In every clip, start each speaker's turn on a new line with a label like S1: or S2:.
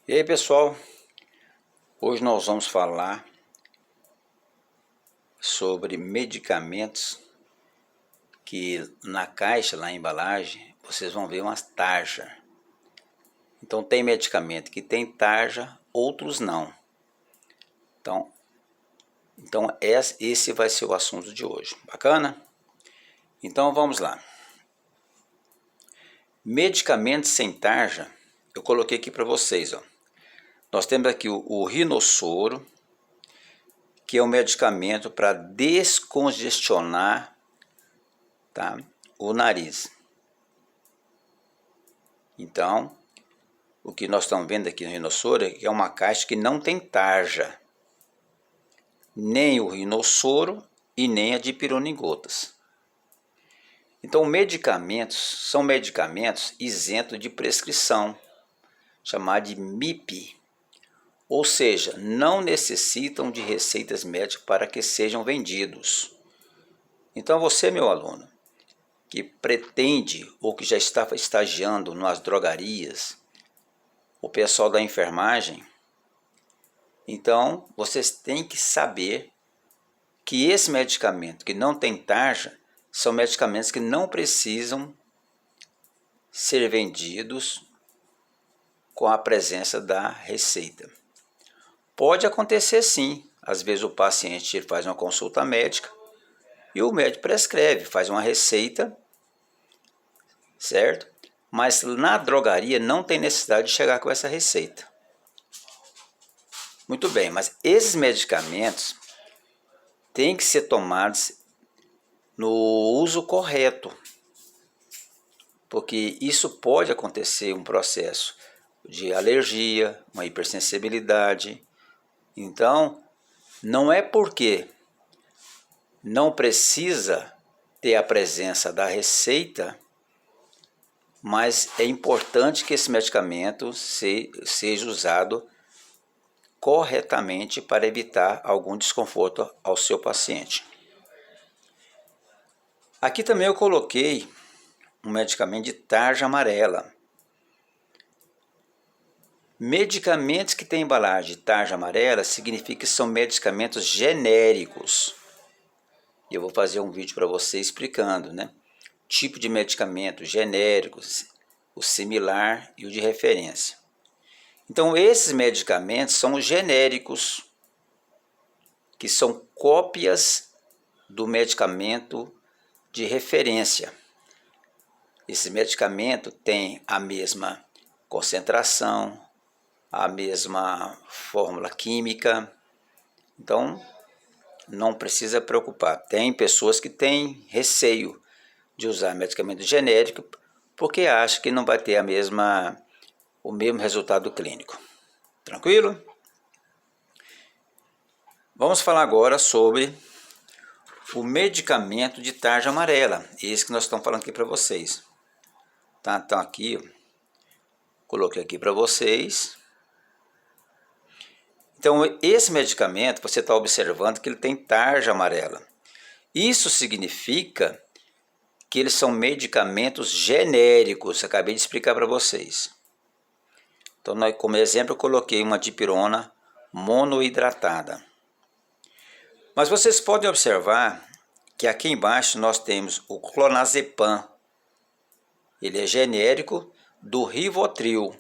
S1: E aí pessoal, hoje nós vamos falar sobre medicamentos que na caixa, na embalagem, vocês vão ver umas tarjas. Então tem medicamento que tem tarja, outros não. Então esse vai ser o assunto de hoje, bacana? Então vamos lá. Medicamentos sem tarja, eu coloquei aqui para vocês, ó. Nós temos aqui o Rinosoro, que é um medicamento para descongestionar, tá, o nariz. Então, o que nós estamos vendo aqui no Rinosoro é uma caixa que não tem tarja. Nem o Rinosoro e nem a dipirona em gotas. Então, medicamentos são medicamentos isentos de prescrição, chamado de MIP. Ou seja, não necessitam de receitas médicas para que sejam vendidos. Então você, meu aluno, que pretende ou que já está estagiando nas drogarias, o pessoal da enfermagem, então vocês têm que saber que esse medicamento que não tem tarja são medicamentos que não precisam ser vendidos com a presença da receita. Pode acontecer sim, às vezes o paciente faz uma consulta médica e o médico prescreve, faz uma receita, certo? Mas na drogaria não tem necessidade de chegar com essa receita. Muito bem, mas esses medicamentos têm que ser tomados no uso correto, porque isso pode acontecer um processo de alergia, uma hipersensibilidade. Então, não é porque não precisa ter a presença da receita, mas é importante que esse medicamento seja usado corretamente para evitar algum desconforto ao seu paciente. Aqui também eu coloquei um medicamento de tarja amarela. Medicamentos que têm embalagem de tarja amarela significa que são medicamentos genéricos. E eu vou fazer um vídeo para você explicando, né? Tipo de medicamento genéricos, o similar e o de referência. Então esses medicamentos são os genéricos, que são cópias do medicamento de referência. Esse medicamento tem a mesma concentração, a mesma fórmula química, então não precisa preocupar. Tem pessoas que têm receio de usar medicamento genérico porque acham que não vai ter o mesmo resultado clínico. Tranquilo? Vamos falar agora sobre o medicamento de tarja amarela, esse que nós estamos falando aqui para vocês. Tá? Então aqui, coloquei aqui para vocês. Então esse medicamento, você está observando que ele tem tarja amarela. Isso significa que eles são medicamentos genéricos, acabei de explicar para vocês. Então, como exemplo, eu coloquei uma dipirona monoidratada. Mas vocês podem observar que aqui embaixo nós temos o clonazepam. Ele é genérico do Rivotril.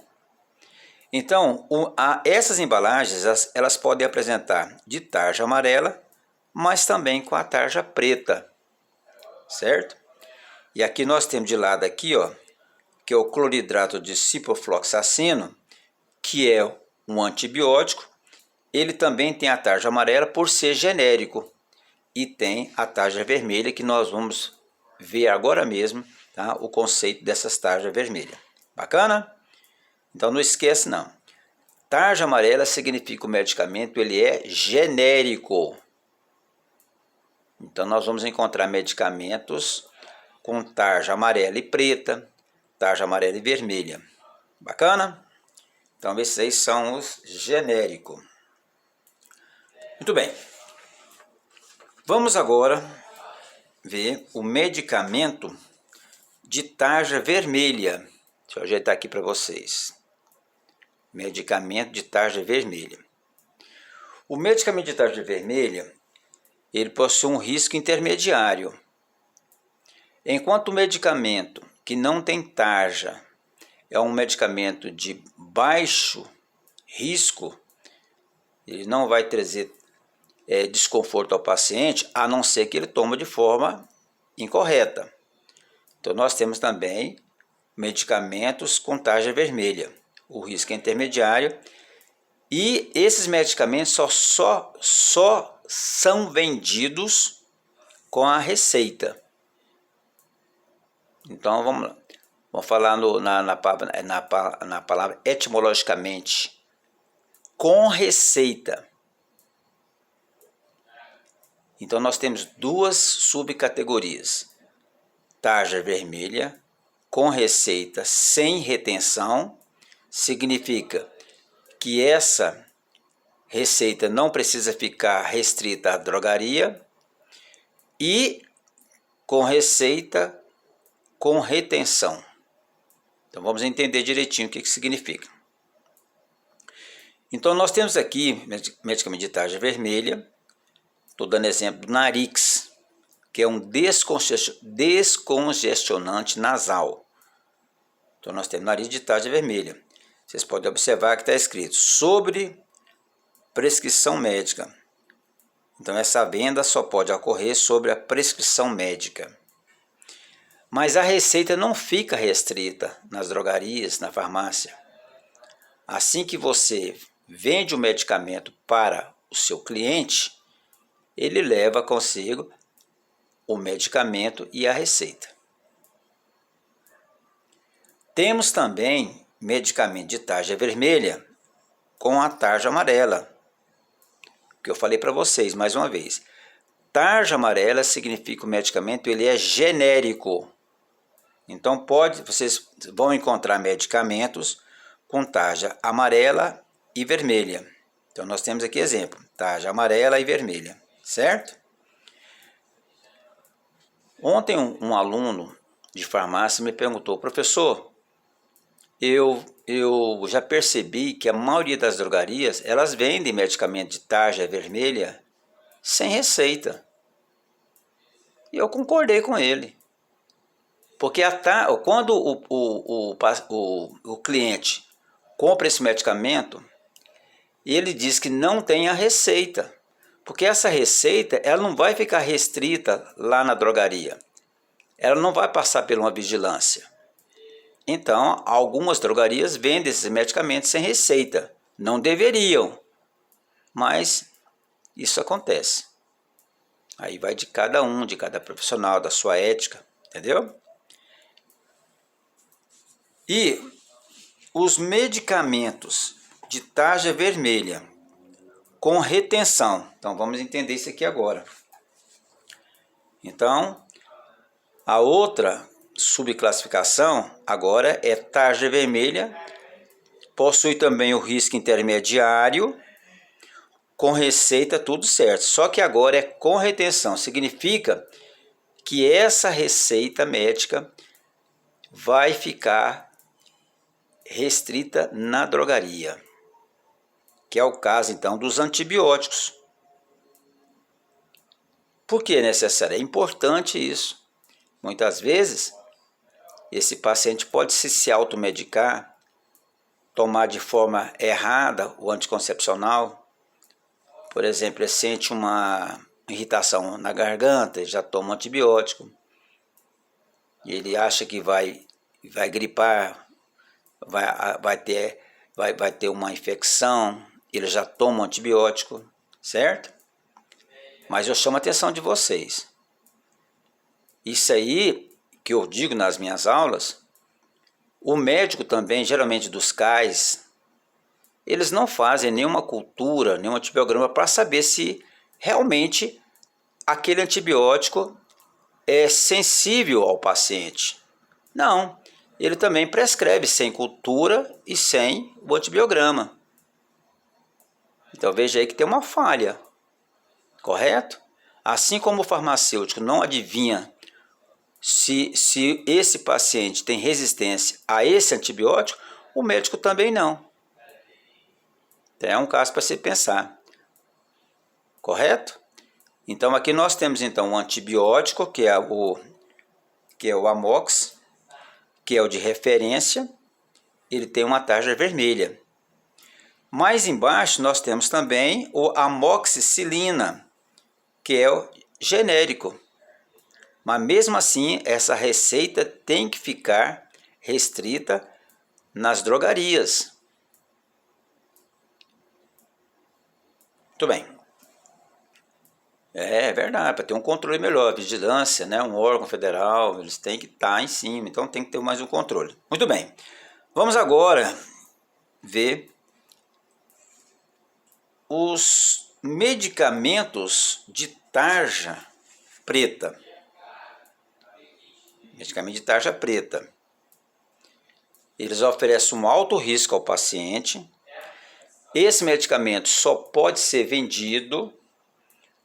S1: Então, essas embalagens, elas podem apresentar de tarja amarela, mas também com a tarja preta, certo? E aqui nós temos de lado aqui, ó, que é o cloridrato de ciprofloxacino, que é um antibiótico. Ele também tem a tarja amarela por ser genérico. E tem a tarja vermelha, que nós vamos ver agora mesmo, tá? O conceito dessas tarjas vermelhas. Bacana? Então não esquece não. Tarja amarela significa que o medicamento ele é genérico. Então nós vamos encontrar medicamentos com tarja amarela e preta, tarja amarela e vermelha. Bacana? Então esses aí são os genéricos. Muito bem. Vamos agora ver o medicamento de tarja vermelha. Deixa eu ajeitar aqui para vocês. medicamento de tarja vermelha. O medicamento de tarja vermelha, ele possui um risco intermediário. Enquanto o medicamento que não tem tarja é um medicamento de baixo risco, ele não vai trazer desconforto ao paciente, a não ser que ele tome de forma incorreta. Então nós temos também medicamentos com tarja vermelha, o risco é intermediário, e esses medicamentos só são vendidos com a receita. Então vamos lá. Vamos falar na palavra etimologicamente. Com receita. Então nós temos duas subcategorias. Tarja vermelha, com receita sem retenção, significa que essa receita não precisa ficar restrita à drogaria, e com receita com retenção. Então vamos entender direitinho o que significa. Então nós temos aqui medicamento de tarja vermelha, estou dando exemplo do Narix, que é um descongestionante nasal. Então nós temos Narix de tarja vermelha. Vocês podem observar que está escrito sobre prescrição médica. Então essa venda só pode ocorrer sobre a prescrição médica. Mas a receita não fica restrita nas drogarias, na farmácia. Assim que você vende o medicamento para o seu cliente, ele leva consigo o medicamento e a receita. Temos também medicamento de tarja vermelha com a tarja amarela, que eu falei para vocês mais uma vez. Tarja amarela significa que o medicamento ele é genérico. Então vocês vão encontrar medicamentos com tarja amarela e vermelha. Então nós temos aqui exemplo, tarja amarela e vermelha, certo? Ontem um aluno de farmácia me perguntou: professor, eu já percebi que a maioria das drogarias, elas vendem medicamento de tarja vermelha sem receita. E eu concordei com ele. Porque quando o cliente compra esse medicamento, ele diz que não tem a receita. Porque essa receita ela não vai ficar restrita lá na drogaria. Ela não vai passar por uma vigilância. Então, algumas drogarias vendem esses medicamentos sem receita. Não deveriam, mas isso acontece. Aí vai de cada um, de cada profissional, da sua ética, entendeu? E os medicamentos de tarja vermelha com retenção. Então vamos entender isso aqui agora. Então, a outra subclassificação agora é tarja vermelha, possui também o risco intermediário, com receita tudo certo. Só que agora é com retenção, significa que essa receita médica vai ficar restrita na drogaria, que é o caso então dos antibióticos. Por que é necessário? É importante isso. Muitas vezes esse paciente pode se automedicar, tomar de forma errada o anticoncepcional. Por exemplo, ele sente uma irritação na garganta, ele já toma um antibiótico. E ele acha que vai gripar, vai ter uma infecção, ele já toma um antibiótico, certo? Mas eu chamo a atenção de vocês. Isso aí que eu digo nas minhas aulas, o médico também, geralmente dos CAIs, eles não fazem nenhuma cultura, nenhum antibiograma para saber se realmente aquele antibiótico é sensível ao paciente. Não. Ele também prescreve sem cultura e sem o antibiograma. Então veja aí que tem uma falha, correto? Assim como o farmacêutico não adivinha se esse paciente tem resistência a esse antibiótico, o médico também não. Então, é um caso para se pensar. Correto? Então, aqui nós temos então um antibiótico, que é o Amox, que é o de referência. Ele tem uma tarja vermelha. Mais embaixo nós temos também o amoxicilina, que é o genérico. Mas mesmo assim, essa receita tem que ficar restrita nas drogarias. Muito bem. É verdade, para ter um controle melhor, vigilância, né? Um órgão federal, eles têm que estar em cima, então tem que ter mais um controle. Muito bem. Vamos agora ver os medicamentos de tarja preta. Medicamento de tarja preta. Eles oferecem um alto risco ao paciente. Esse medicamento só pode ser vendido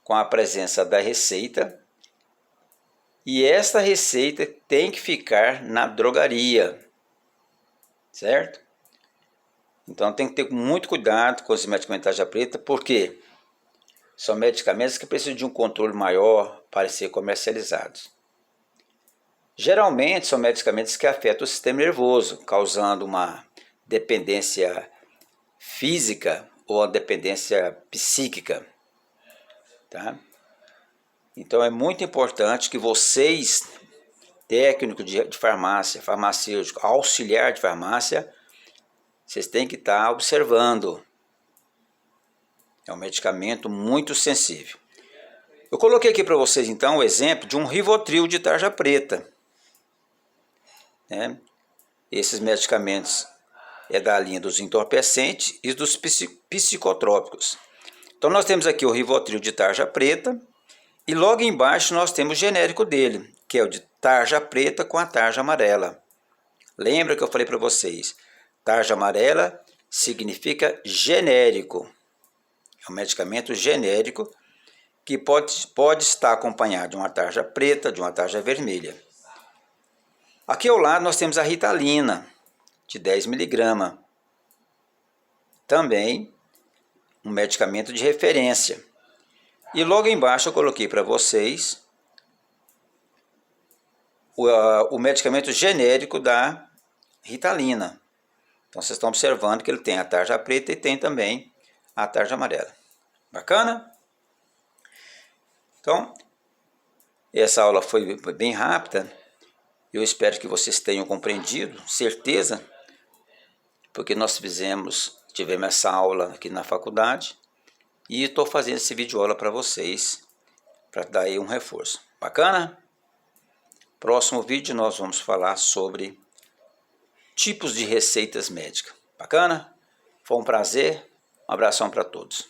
S1: com a presença da receita. E esta receita tem que ficar na drogaria. Certo? Então tem que ter muito cuidado com os medicamentos de tarja preta, porque são medicamentos que precisam de um controle maior para ser comercializados. Geralmente são medicamentos que afetam o sistema nervoso, causando uma dependência física ou uma dependência psíquica. Tá? Então é muito importante que vocês, técnico de farmácia, farmacêutico, auxiliar de farmácia, vocês têm que estar observando. É um medicamento muito sensível. Eu coloquei aqui para vocês então o exemplo de um Rivotril de tarja preta. Esses medicamentos é da linha dos entorpecentes e dos psicotrópicos. Então nós temos aqui o Rivotril de tarja preta e logo embaixo nós temos o genérico dele, que é o de tarja preta com a tarja amarela. Lembra que eu falei para vocês, tarja amarela significa genérico. É um medicamento genérico que pode estar acompanhado de uma tarja preta, de uma tarja vermelha. Aqui ao lado nós temos a Ritalina, de 10 mg. Também um medicamento de referência. E logo embaixo eu coloquei para vocês o medicamento genérico da Ritalina. Então vocês estão observando que ele tem a tarja preta e tem também a tarja amarela. Bacana? Então, essa aula foi bem rápida. Eu espero que vocês tenham compreendido, certeza, porque nós tivemos essa aula aqui na faculdade e estou fazendo esse vídeo aula para vocês, para dar aí um reforço. Bacana? Próximo vídeo nós vamos falar sobre tipos de receitas médicas. Bacana? Foi um prazer. Um abração para todos.